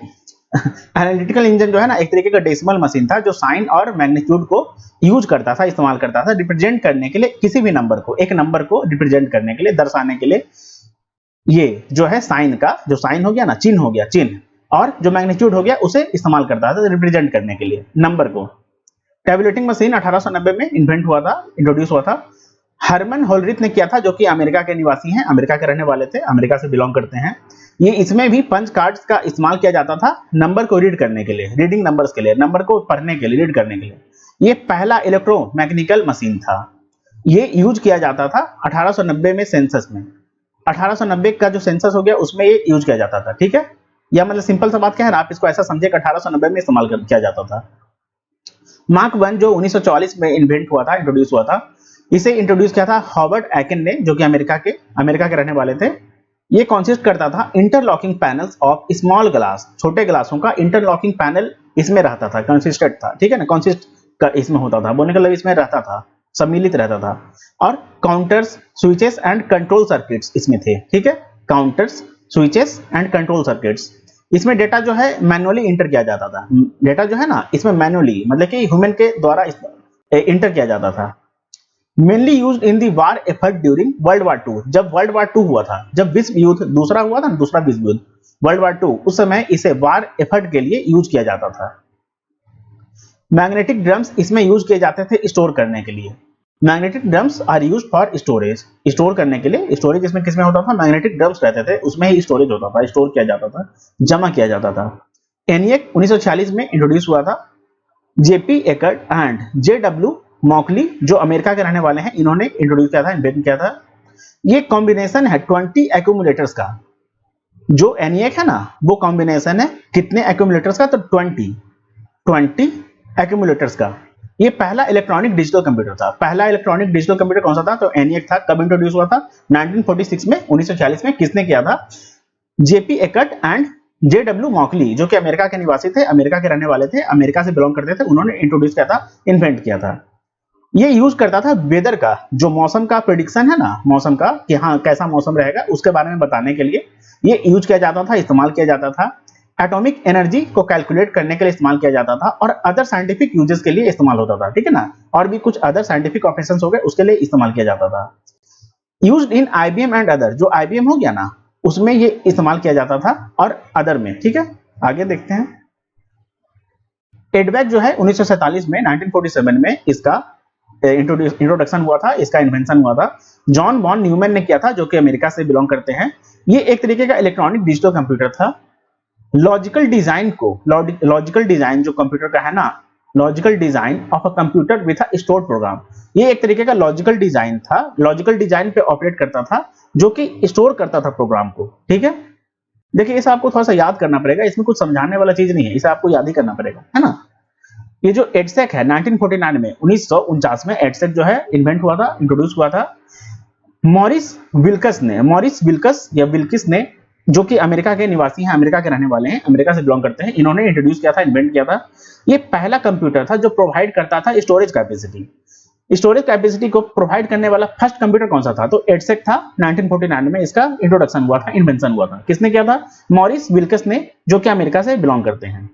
एनालिटिकल इंजन जो है ना, एक तरीके का डेसिमल मशीन था जो साइन और मैग्नीट्यूड को यूज करता था, इस्तेमाल करता था रिप्रेजेंट करने के लिए, किसी भी नंबर को, एक नंबर को रिप्रेजेंट करने के लिए, दर्शाने के लिए। ये जो है साइन का, जो साइन हो गया ना, चिन्ह हो गया, चिन्ह, और जो मैग्नीट्यूड हो गया उसे इस्तेमाल करता था रिप्रेजेंट करने के लिए नंबर को। टेबुलेटिंग मशीन 1890 में इन्वेंट हुआ था, इंट्रोड्यूस हुआ था। हरमन होलरिथ ने किया था, जो कि अमेरिका के निवासी हैं, अमेरिका के रहने वाले थे, अमेरिका से बिलोंग करते हैं। ये इसमें भी पंच कार्ड्स का इस्तेमाल किया जाता था नंबर को रीड करने के लिए, रीडिंग नंबर्स के लिए, नंबर को पढ़ने के लिए, रीड करने के लिए। ये पहला इलेक्ट्रोमैकेनिकल मशीन था। ये यूज किया जाता था 1890 में सेंसस में। 1890 का जो सेंसस हो गया उसमें ये यूज किया जाता था, ठीक है। या मतलब सिंपल सा बात क्या है ना, आप इसको ऐसा समझे कि 1890 में इस्तेमाल किया जाता था। मार्क 1 जो 1944 में इन्वेंट हुआ था, इंट्रोड्यूस हुआ था, इसे इंट्रोड्यूस किया था हॉवर्ड एकिन ने, जो कि अमेरिका के रहने वाले थे। ये कंसिस्ट करता था interlocking panels of small glass, छोटे ग्लासों का इंटरलॉकिंग पैनल इसमें रहता था, कंसिस्टेड था, ठीक है ना, कंसिस्ट इसमें होता था, बोलने का मतलब इसमें रहता था, सम्मिलित रहता था। और counters, switches and control circuits इसमें थे, ठीक है, counters, switches and control circuits. इसमें डेटा जो है मैनुअली इंटर किया जाता था, डेटा जो है ना इसमें मैनुअली मतलब कि ह्यूमन के द्वारा इंटर किया जाता था। Mainly used in the war effort during World War two, जब वर्ल्ड वार टू हुआ था, जब विश्व युद्ध दूसरा हुआ था ना, दूसरा विश्व युद्ध, वर्ल्ड वार टू, उस समय इसे वार एफर्ट के लिए यूज किया जाता था। मैग्नेटिक ड्रम्स इसमें यूज किए जाते थे स्टोर करने के लिए। Magnetic drums are used for storage, store करने के लिए। स्टोरेज इसमें किसमें होता था, मैग्नेटिक ड्रम्स रहते थे, उसमें ही स्टोरेज होता था, स्टोर किया जाता था, जमा किया जाता था। एनियक 1946 में इंट्रोड्यूस हुआ था। जेपी एकर्ट एंड जेडब्ल्यू मॉकली, जो अमेरिका के रहने वाले हैं, इन्होंने इंट्रोड्यूस किया था, इन्वेंट किया था। ये कॉम्बिनेशन है 20 एक्यूमुलेटर्स का। जो एनियक है ना, वो कॉम्बिनेशन है कितने एक्यूमुलेटर्स का, तो 20 एक्यूमुलेटर्स का। ये पहला इलेक्ट्रॉनिक डिजिटल कंप्यूटर था। पहला इलेक्ट्रॉनिक डिजिटल कंप्यूटर कौन सा था, तो एनियक था। कब इंट्रोड्यूस हुआ था, 1946 में, 1946 में। किसने किया था, जेपी एकर्ट एंड जेडब्ल्यू मॉकली, जो कि अमेरिका के निवासी थे, अमेरिका के रहने वाले थे, अमेरिका से बिलोंग करते थे, उन्होंने इंट्रोड्यूस किया था, इन्वेंट किया था। ये यूज करता था वेदर का, जो मौसम का प्रेडिक्शन है ना, मौसम का कि हाँ कैसा मौसम रहेगा, उसके बारे में बताने के लिए ये यूज किया जाता था, इस्तेमाल किया जाता था। एटॉमिक एनर्जी को कैलकुलेट करने के लिए इस्तेमाल किया जाता था, और अदर साइंटिफिक यूजेस के लिए इस्तेमाल होता था, ठीक है ना, और भी कुछ अदर साइंटिफिक ऑपरेशंस हो गए, उसके लिए इस्तेमाल किया जाता था। Used in IBM and other, जो आईबीएम हो गया ना, उसमें ये इस्तेमाल किया जाता था, और अदर में, ठीक है। आगे देखते हैं। एडवैक जो है 1947 में, 1947 में इसका इंट्रोडक्शन हुआ था, इसका इन्वेंशन हुआ था। जॉन वॉन न्यूमैन ने किया था, जो कि अमेरिका से बिलोंग करते हैं। ये एक तरीके का इलेक्ट्रॉनिक डिजिटल कंप्यूटर था। लॉजिकल डिजाइन को, लॉजिकल डिजाइन जो कंप्यूटर का है ना, logical design of a computer with a stored program, ये एक तरीके का लॉजिकल डिजाइन था, लॉजिकल डिजाइन पे ऑपरेट करता था, जो कि स्टोर करता था प्रोग्राम को, ठीक है। देखिए इसे आपको थोड़ा सा याद करना पड़ेगा, इसमें कुछ समझाने वाला चीज नहीं है, इसे आपको याद ही करना पड़ेगा, है ना। ये जो एडसेक है 1949 में, 1949 में एडसेक जो है इन्वेंट हुआ था, इंट्रोड्यूस हुआ था। मॉरिस विल्कस या विल्किस ने, जो कि अमेरिका के निवासी हैं, अमेरिका के रहने वाले हैं, अमेरिका से बिलोंग करते हैं, इन्होंने इंट्रोड्यूस किया था, इन्वेंट किया था। ये पहला कंप्यूटर था जो प्रोवाइड करता था स्टोरेज कैपेसिटी। स्टोरेज कैपेसिटी को प्रोवाइड करने वाला फर्स्ट कंप्यूटर कौन सा था, तो एडसेक था। 1949 में इसका इंट्रोडक्शन हुआ था, इन्वेंशन हुआ था। किसने किया था, मॉरिस विल्कस ने, जो कि अमेरिका से बिलोंग करते हैं।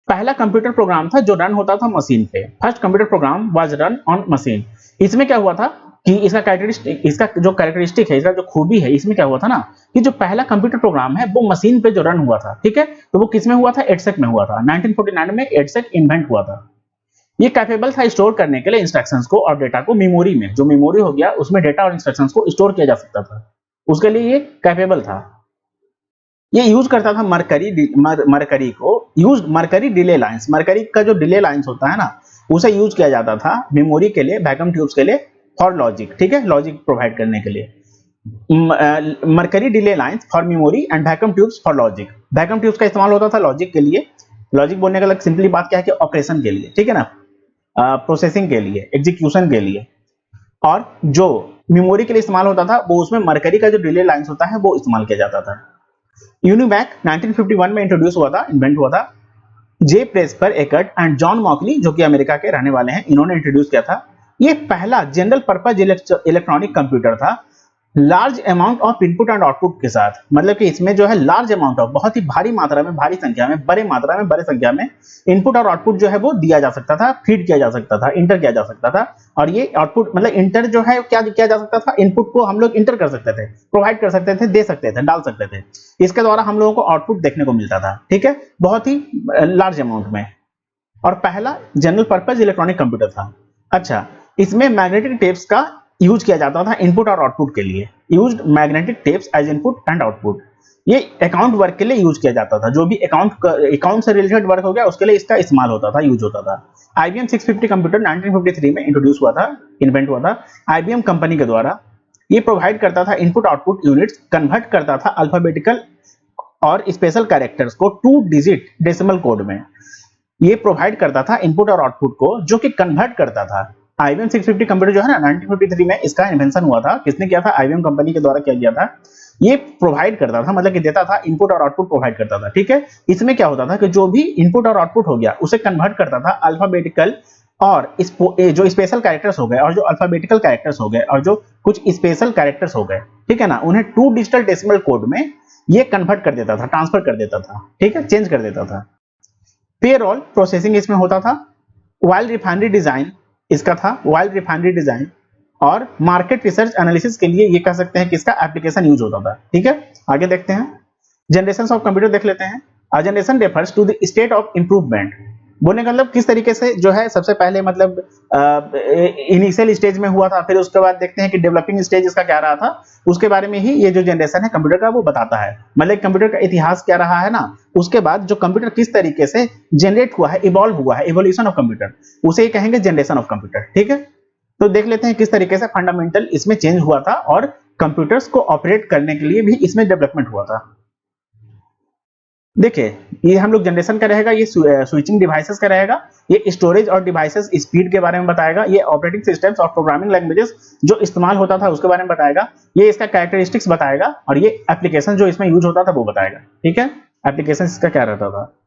पहला कंप्यूटर प्रोग्राम था जो रन होता था मशीन पे। First computer program was run on machine. इसमें क्या हुआ था कि इसका कैरेक्टरिस्टिक है, इसका जो खूबी है, इसमें क्या हुआ था ना, कि जो पहला कंप्यूटर प्रोग्राम है वो मशीन पे जो रन हुआ था, ठीक है, तो वो किसमें हुआ था, एडसेक में हुआ था। 1949 में एडसेक इन्वेंट हुआ था। ये कैपेबल था स्टोर करने के लिए इंस्ट्रक्शंस को और डेटा को मेमोरी में, जो मेमोरी हो गया उसमें डेटा और इंस्ट्रक्शंस को स्टोर किया जा सकता था, उसके लिए ये कैपेबल था। ये यूज करता था मरकरी को, मरकरी डिले लाइंस, मरकरी का जो डिले लाइंस होता है ना, उसे यूज किया जाता था मेमोरी के लिए, वैक्यूम ट्यूब्स के लिए, फॉर लॉजिक, ठीक है, लॉजिक प्रोवाइड करने के लिए। Mercury delay lines for memory and vacuum tubes for logic. Vacuum tubes का इस्तेमाल होता था लॉजिक के लिए। लॉजिक बोलने का सिंपली बात क्या है कि ऑपरेशन के लिए, ठीक है ना, प्रोसेसिंग के लिए, एग्जीक्यूशन के लिए। और जो मेमोरी के लिए इस्तेमाल होता था, वो उसमें मरकरी का जो डिले लाइंस होता है वो इस्तेमाल किया जाता था। यूनिमैक 1951 में इंट्रोड्यूस हुआ था, इन्वेंट हुआ था। J Presper Eckert and John Mauchly, जो कि अमेरिका के रहने वाले हैं, इन्होंने इंट्रोड्यूस किया था। ये पहला जनरल पर्पज इलेक्ट्रॉनिक कंप्यूटर था, large amount of input and output के साथ। मतलब कि इसमें जो है लार्ज अमाउंट ऑफ, बहुत ही भारी मात्रा में, भारी संख्या में, बड़े मात्रा में, बड़े संख्या में इनपुट और आउटपुट जो है वो दिया जा सकता था, फीड किया जा सकता था, इंटर किया जा सकता था। और ये आउटपुट मतलब इंटर जो है क्या किया जा सकता था, इनपुट को हम लोग इंटर कर सकते थे, प्रोवाइड कर सकते थे, दे सकते थे, डाल सकते थे। इसके द्वारा हम लोगों को आउटपुट देखने को मिलता था, ठीक है, बहुत ही लार्ज अमाउंट में। और पहला जनरल पर्पज इलेक्ट्रॉनिक कंप्यूटर था। अच्छा, इसमें मैग्नेटिक टेप्स का यूज किया जाता था इनपुट और आउटपुट के लिए। Used magnetic tapes as input and output. ये अकाउंट वर्क के लिए यूज किया जाता था, जो भी अकाउंट से रिलेटेड वर्क हो गया उसके लिए इसका इस्तेमाल होता था, यूज होता था। IBM 650 कंप्यूटर 1953 में इंट्रोड्यूस हुआ था, इन्वेंट हुआ था IBM कंपनी के द्वारा। ये प्रोवाइड करता था इनपुट आउटपुट यूनिट्स, कन्वर्ट करता था अल्फाबेटिकल और स्पेशल कैरेक्टर्स को 2 डिजिट डेसिमल कोड में। ये प्रोवाइड करता था इनपुट और आउटपुट को, जो कि कन्वर्ट करता था। IBM 650 कंप्यूटर जो है ना 1953 में इसका इन्वेंशन हुआ था। किसने किया था? IBM कंपनी के द्वारा किया गया था। ये प्रोवाइड करता था, मतलब कि देता था, इनपुट और आउटपुट प्रोवाइड करता था, ठीक है। इसमें क्या होता था कि जो भी इनपुट और आउटपुट हो गया उसे कन्वर्ट करता था अल्फाबेटिकल और जो स्पेशल कैरेक्टर्स हो गए और जो अल्फाबेटिकल कैरेक्टर्स हो गए और जो कुछ स्पेशल कैरेक्टर्स हो गए, ठीक है ना, उन्हें 2 डिजिटल डेसिमल कोड में ये कन्वर्ट कर देता था, ट्रांसफर कर देता था, ठीक है, चेंज कर देता था। पेरोल प्रोसेसिंग इसमें होता था। ऑयल रिफाइनरी डिजाइन इसका था, ऑयल रिफाइनरी डिजाइन। और मार्केट रिसर्च एनालिसिस के लिए ये कह सकते हैं कि इसका एप्लीकेशन यूज होता था, ठीक है। आगे देखते हैं, जनरेशन ऑफ कंप्यूटर देख लेते हैं। A generation refers to the state of improvement. बोलने का मतलब किस तरीके से जो है सबसे पहले मतलब इनिशियल स्टेज में हुआ था, फिर उसके बाद देखते हैं कि डेवलपिंग स्टेज इसका क्या रहा था, उसके बारे में ही ये जो जनरेशन है कंप्यूटर का वो बताता है। मतलब कंप्यूटर का इतिहास क्या रहा है ना, उसके बाद जो कंप्यूटर किस तरीके से जनरेट हुआ है, इवॉल्व हुआ है, इवोल्यूशन ऑफ कंप्यूटर, उसे ही कहेंगे जनरेशन ऑफ कंप्यूटर, ठीक है। तो देख लेते हैं किस तरीके से फंडामेंटल इसमें चेंज हुआ था और कंप्यूटर्स को ऑपरेट करने के लिए भी इसमें डेवलपमेंट हुआ था। देखिए, ये हम लोग जनरेशन का रहेगा, ये स्विचिंग डिवाइसेस का रहेगा, ये स्टोरेज और डिवाइसेस स्पीड के बारे में बताएगा, ये ऑपरेटिंग सिस्टम्स और प्रोग्रामिंग लैंग्वेजेस जो इस्तेमाल होता था उसके बारे में बताएगा, ये इसका कैरेक्टरिस्टिक्स बताएगा और ये एप्लीकेशन जो इसमें यूज होता था वो बताएगा, ठीक है। एप्लीकेशन इसका क्या रहता था।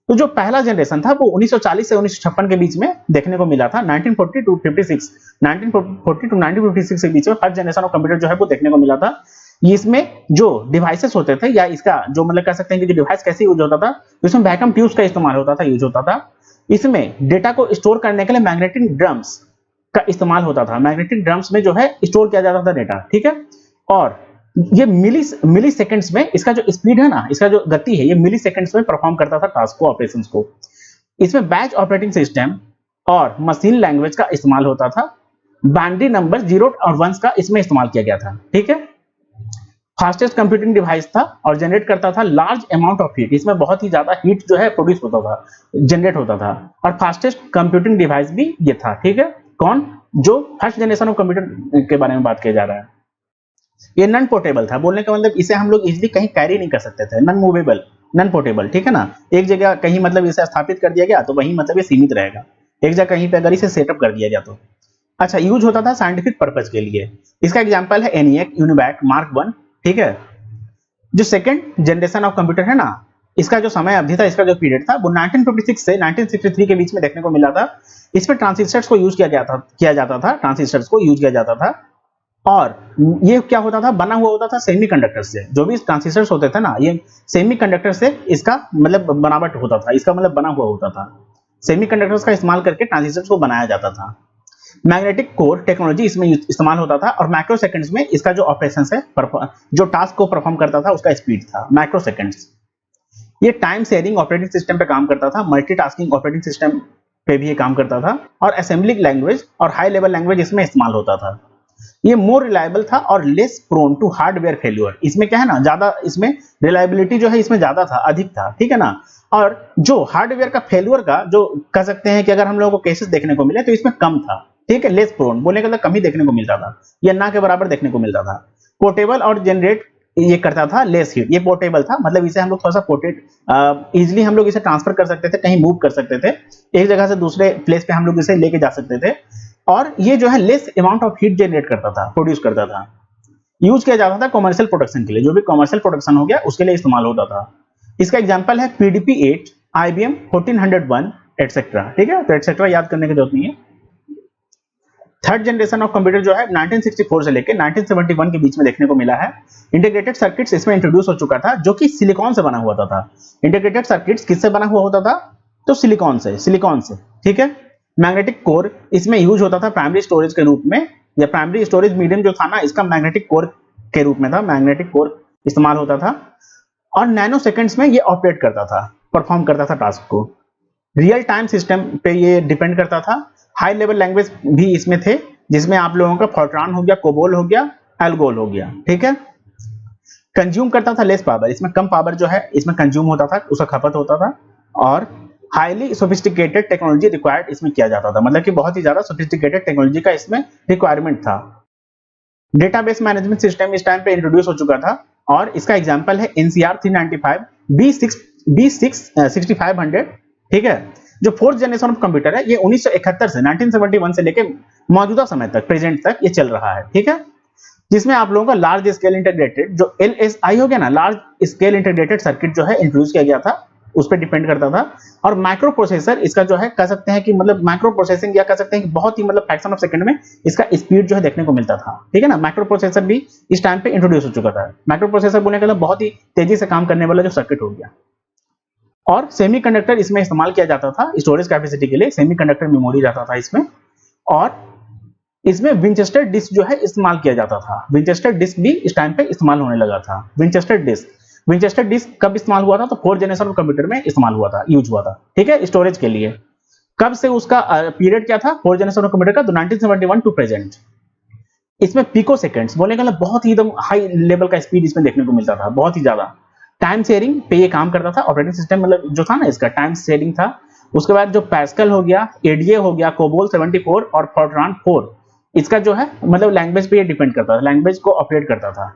तो जो पहला जनरेशन था वो 1940 से 1956 के बीच में देखने को मिला था। 1940 टू 1956 के बीच में फर्स्ट जनरेशन ऑफ कंप्यूटर जो है वो देखने को मिला था। इसमें जो डिवाइसेस होते थे या इसका जो मतलब कह सकते हैं कि जो डिवाइस कैसे यूज होता था, इसमें वैक्यूम ट्यूब्स का इस्तेमाल होता था, यूज होता था। इसमें डेटा को स्टोर करने के लिए मैग्नेटिक ड्रम्स का इस्तेमाल होता था। मैग्नेटिक ड्रम्स में जो है स्टोर किया जाता था डेटा, ठीक है। और ये मिली सेकेंड्स में इसका जो स्पीड है ना, इसका जो गति है, ये मिली सेकेंड्स में परफॉर्म करता था टास्क को, ऑपरेशंस को। इसमें बैच ऑपरेटिंग सिस्टम और मशीन लैंग्वेज का इस्तेमाल होता था। बाइनरी नंबर 0 और 1 का इसमें इस्तेमाल किया गया था, ठीक है। फास्टेस्ट कंप्यूटिंग डिवाइस था और जनरेट करता था लार्ज अमाउंट ऑफ हीट। इसमें बहुत ही ज्यादा हीट जो है प्रोड्यूस होता था, जनरेट होता था। और फास्टेस्ट कंप्यूटिंग डिवाइस भी ये था, ठीक है। कौन? जो फर्स्ट जनरेशन ऑफ कंप्यूटर के बारे में बात किया जा रहा है। ये नॉन पोर्टेबल था। बोलने का मतलब इसे हम लोग इजीली कहीं कैरी नहीं कर सकते थे। नॉन मूवेबल, नॉन पोर्टेबल, ठीक है ना। एक जगह कहीं मतलब इसे स्थापित कर दिया गया तो वहीं मतलब ये सीमित रहेगा। एक जगह कहीं पे अगर इसे सेटअप कर दिया गया तो। अच्छा, यूज होता था साइंटिफिक पर्पज के लिए। इसका एग्जांपल है ENIAC, यूनिवैक, मार्क 1, ठीक है। जो सेकंड जनरेशन ऑफ कंप्यूटर है ना, इसका जो समय अवधि था, इसका जो पीरियड था वो 1956 से 1963 के बीच में देखने को मिला था। इसमें ट्रांजिस्टर्स को यूज किया जाता था, ट्रांजिस्टर्स को यूज किया जाता था। और ये क्या होता था, बना हुआ होता था सेमीकंडक्टर से। जो भी ट्रांजिस्टर्स होते थे ना, ये सेमीकंडक्टर से इसका मतलब बनावट होता था, इसका मतलब बना हुआ होता था। सेमीकंडक्टर्स का इस्तेमाल करके ट्रांजिस्टर्स को बनाया जाता था। मैग्नेटिक कोर टेक्नोलॉजी इसमें इस्तेमाल होता था। और माइक्रो सेकंड्स में इसका जो ऑपरेशन है, जो टास्क को परफॉर्म करता था उसका स्पीड था माइक्रो सेकंड्स। ये टाइम शेयरिंग ऑपरेटिंग सिस्टम पे काम करता था, मल्टीटास्किंग ऑपरेटिंग सिस्टम पे भी ये काम करता था। और असेंबली लैंग्वेज और हाई लेवल लैंग्वेज इसमें इस्तेमाल होता था। ये मोर रिलायबल था और less prone to hardware failure. इसमें क्या है ना, ज्यादा इसमें रिलायबिलिटी जो है इसमें ज्यादा था, अधिक था, ठीक है ना। और जो हार्डवेयर का फेल्यूर का जो कह सकते हैं कि अगर हम लोगों को केसेस देखने को मिले तो इसमें कम था, ठीक है। लेस प्रोन बोलने का मतलब कम ही देखने को मिलता था, या ना के बराबर देखने को मिलता था। पोर्टेबल और जनरेट ये करता था लेस हीट। ये पोर्टेबल था, मतलब इसे हम लोग थोड़ा सा पोर्टेट इजिली हम लोग इसे ट्रांसफर कर सकते थे, कहीं मूव कर सकते थे, एक जगह से दूसरे प्लेस पे हम लोग इसे लेके जा सकते थे। और ये जो है less amount of heat generate करता था, प्रोड्यूस करता था। यूज किया जाता था कमर्शियल प्रोडक्शन के लिए, जो भी कमर्शियल प्रोडक्शन हो गया उसके लिए इस्तेमाल होता था। इसका एग्जांपल है PDP-8, IBM 1401 एटसेट्रा। ठीक है, तो एटसेट्रा याद करने की जरूरत नहीं है। थर्ड जनरेशन ऑफ कंप्यूटर जो है 1964 से लेकर 1971 के बीच में देखने को मिला है। इंटीग्रेटेड सर्किट्स इसमें इंट्रोड्यूस हो चुका था, जो कि सिलिकॉन से बना हुआ था। इंटीग्रेटेड सर्किट्स किससे बना हुआ होता था? तो सिलिकॉन से। ठीक है। मैग्नेटिक कोर इसमें यूज होता था प्राइमरी स्टोरेज के रूप में, या प्राइमरी स्टोरेज मीडियम जो था ना, इसका मैग्नेटिक कोर के रूप में था, मैग्नेटिक कोर इस्तेमाल होता था। और नैनो सेकंड्स में ये ऑपरेट करता था, परफॉर्म करता था टास्क को। रियल टाइम सिस्टम पे ये डिपेंड करता था। हाई लेवल लैंग्वेज भी इसमें थे, जिसमें आप लोगों का फोर्ट्रान हो गया, कोबोल हो गया, एल्गोल हो गया। ठीक है। कंज्यूम करता था लेस पावर, इसमें कम पावर जो है इसमें कंज्यूम होता था, उसका खपत होता था। और हाईली सोफिस्टिकेटेड टेक्नोलॉजी रिक्वायर्ड इसमें किया जाता था, मतलब कि बहुत ही ज्यादा सोफिस्टिकेटेड टेक्नोलॉजी का इसमें रिक्वायरमेंट था। डेटाबेस मैनेजमेंट सिस्टम इस टाइम पे इंट्रोड्यूस हो चुका था, और इसका एग्जांपल है NCR 395 B6500। ठीक है। जो फोर्थ जनरेशन ऑफ कंप्यूटर है, ये 1971 से 1971 से लेके मौजूदा समय तक, प्रेजेंट तक ये चल रहा है। ठीक है। जिसमें आप लोगों का लार्ज स्केल इंटीग्रेटेड जो LSI हो गया ना, लार्ज स्केल इंटीग्रेटेड सर्किट जो है इंट्रोड्यूस किया गया था, उस पर डिपेंड करता था। और माइक्रो प्रोसेसर इसका जो है कह सकते हैं कि मतलब माइक्रो प्रोसेसिंग, या कह सकते हैं कि बहुत ही मतलब फ्रैक्शन ऑफ सेकंड में इसका स्पीड जो है देखने को मिलता था। ठीक है ना। माइक्रो प्रोसेसर भी इस टाइम पे इंट्रोड्यूस हो चुका था। माइक्रो प्रोसेसर बोलने का मतलब बहुत ही तेजी से काम करने वाला जो सर्किट हो गया। और सेमीकंडक्टर इसमें इस्तेमाल किया जाता था स्टोरेज कैपेसिटी के लिए, सेमीकंडक्टर मेमोरी रहता था इसमें। और इसमें विंचेस्टर डिस्क जो है इस्तेमाल किया जाता था। विंचेस्टर डिस्क भी इस टाइम पे इस्तेमाल होने लगा था। विंचेस्टर डिस्क कब इस्तेमाल हुआ था? तो फोर्थ जनरेशन ऑफ कंप्यूटर में इस्तेमाल हुआ था, यूज हुआ था। ठीक है, स्टोरेज के लिए। कब से उसका पीरियड क्या था फोर्थ जनरेशन ऑफ कंप्यूटर का? तो 1971 टू प्रेजेंट। इसमें पिको सेकंड्स बोलने का मतलब बहुत ही एकदम हाई लेवल का स्पीड इसमें देखने को मिलता था, बहुत ही ज्यादा। टाइम शेयरिंग पे ये काम करता था। ऑपरेटिंग सिस्टम मतलब जो था ना, इसका टाइम शेयरिंग था। उसके बाद जो पैस्कल हो गया, एडीए हो गया, कोबोल 74 और फोर्ट्रान 4, इसका जो है मतलब लैंग्वेज पे ये डिपेंड करता था, लैंग्वेज को ऑपरेट करता था।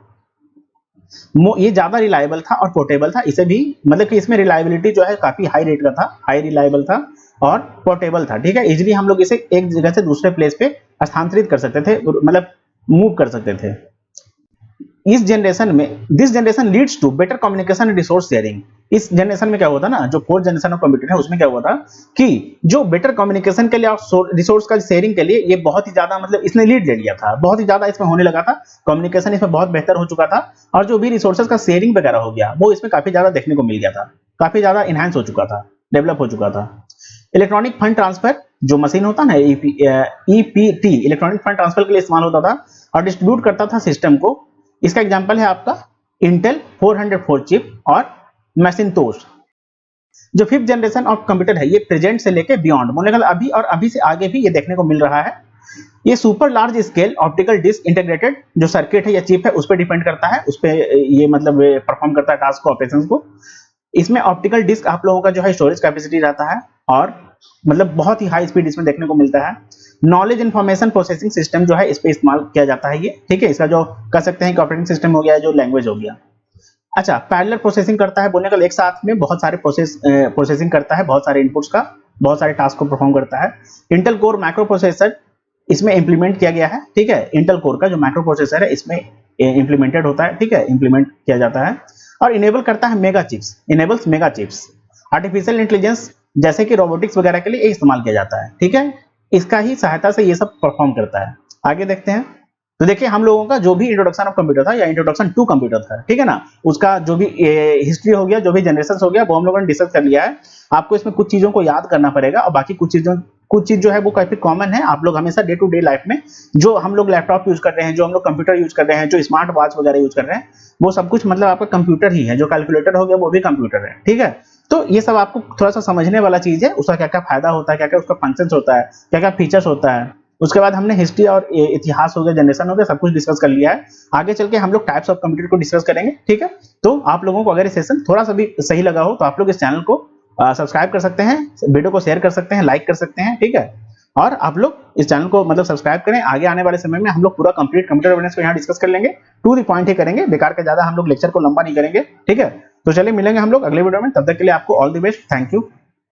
ये ज्यादा रिलायबल था और पोर्टेबल था। इसे भी मतलब कि इसमें रिलायबिलिटी जो है काफी हाई रेट का था, हाई रिलायबल था और पोर्टेबल था। ठीक है। इजीली हम लोग इसे एक जगह से दूसरे प्लेस पे स्थानांतरित कर सकते थे, मतलब मूव कर सकते थे। इस जनरेशन में this generation leads to better communication and resource sharing. इस जनरेशन में क्या हुआ था ना, जो फोर्थ जनरेशन ऑफ कंप्यूटर है उसमें क्या हुआ था कि जो बेटर कम्युनिकेशन के लिए और रिसोर्स का शेयरिंग के लिए ये बहुत ही ज्यादा मतलब इसने लीड ले लिया था, बहुत ही ज्यादा इसमें होने लगा था। कम्युनिकेशन इसमें बहुत बेहतर हो चुका था, और जो भी रिसोर्सेज का शेयरिंग वगैरह हो गया वो इसमें काफी ज्यादा देखने को मिल गया था, काफी ज्यादा इनहैंस हो चुका था, डेवलप हो चुका था। इलेक्ट्रॉनिक फंड ट्रांसफर जो मशीन होता है ना, EPT इलेक्ट्रॉनिक फंड ट्रांसफर के लिए इस्तेमाल होता था और डिस्ट्रीब्यूट करता था सिस्टम को। इसका एग्जांपल है आपका इंटेल 404 चिप और मैकिन्टोश। जो फिफ्थ जनरेशन ऑफ कंप्यूटर है, ये प्रेजेंट से लेके बियॉन्ड बोलने का अभी और अभी से आगे भी ये देखने को मिल रहा है। ये super large scale optical disc integrated जो सर्किट है या चिप है उस पर डिपेंड करता है, उस पर ये मतलब परफॉर्म करता है टास्क को, ऑपरेशंस को। इसमें ऑप्टिकल डिस्क आप लोगों का जो है स्टोरेज कैपेसिटी रहता है, और मतलब बहुत ही हाई स्पीड इसमें देखने को मिलता है। नॉलेज इंफॉर्मेशन प्रोसेसिंग सिस्टम जो है इस पे इस्तेमाल किया जाता है ये। ठीक है। इसका जो कह सकते हैं कि ऑपरेटिंग सिस्टम हो गया, जो लैंग्वेज हो गया। अच्छा, पैरेलल प्रोसेसिंग करता है बोलने का एक साथ में बहुत सारे प्रोसेसिंग करता है, बहुत सारे इनपुट्स का, बहुत सारे टास्क को परफॉर्म करता है। इंटेल कोर माइक्रो प्रोसेसर इसमें इंप्लीमेंट किया गया है। ठीक है। इंटेल कोर का जो माइक्रो प्रोसेसर है इसमें इंप्लीमेंटेड होता है। ठीक है, इंप्लीमेंट किया जाता है और इनेबल करता है mega chips, enables mega chips. Artificial intelligence जैसे कि रोबोटिक्स वगैरह के लिए इस्तेमाल किया जाता है। ठीक है। इसका ही सहायता से ये सब परफॉर्म करता है। आगे देखते हैं। तो देखिए हम लोगों का जो भी इंट्रोडक्शन ऑफ कंप्यूटर था या इंट्रोडक्शन टू कंप्यूटर था, ठीक है ना, उसका जो भी हिस्ट्री हो गया, जो भी जनरेशन हो गया, वो हम लोगों ने डिस्कस कर लिया है। आपको इसमें कुछ चीजों को याद करना पड़ेगा और बाकी कुछ चीज जो है वो काफी कॉमन है। आप लोग हमेशा डे टू डे लाइफ में जो हम लोग लैपटॉप यूज कर रहे हैं, जो हम लोग कंप्यूटर यूज कर रहे हैं, जो स्मार्ट वॉच वगैरह यूज कर रहे हैं, वो सब कुछ मतलब आपका कंप्यूटर ही है। जो कैलकुलेटर हो गया वो भी कंप्यूटर है। ठीक है। तो ये सब आपको थोड़ा सा समझने वाला चीज है, उसका क्या क्या फायदा होता है, क्या क्या उसका फंक्शंस होता है, क्या क्या फीचर्स होता है। उसके बाद हमने हिस्ट्री और इतिहास हो गया, जनरेशन हो गया, सब कुछ डिस्कस कर लिया है। आगे चल के हम लोग टाइप्स ऑफ कंप्यूटर को डिस्कस करेंगे। ठीक है। तो आप लोगों को अगर ये सेशन थोड़ा सा भी सही लगा हो तो आप लोग इस चैनल को सब्सक्राइब कर सकते हैं, वीडियो को शेयर कर सकते हैं, लाइक कर सकते हैं। ठीक है। और आप लोग इस चैनल को मतलब सब्सक्राइब करें। आगे आने वाले समय में हम लोग पूरा कंप्लीट कंप्यूटर अवेयरनेस को यहाँ डिस्कस कर लेंगे, टू द पॉइंट ही करेंगे, बेकार का ज्यादा हम लोग लेक्चर को लंबा नहीं करेंगे। ठीक है। तो चलिए मिलेंगे हम लोग अगले वीडियो में, तब तक के लिए आपको all the best, thank you.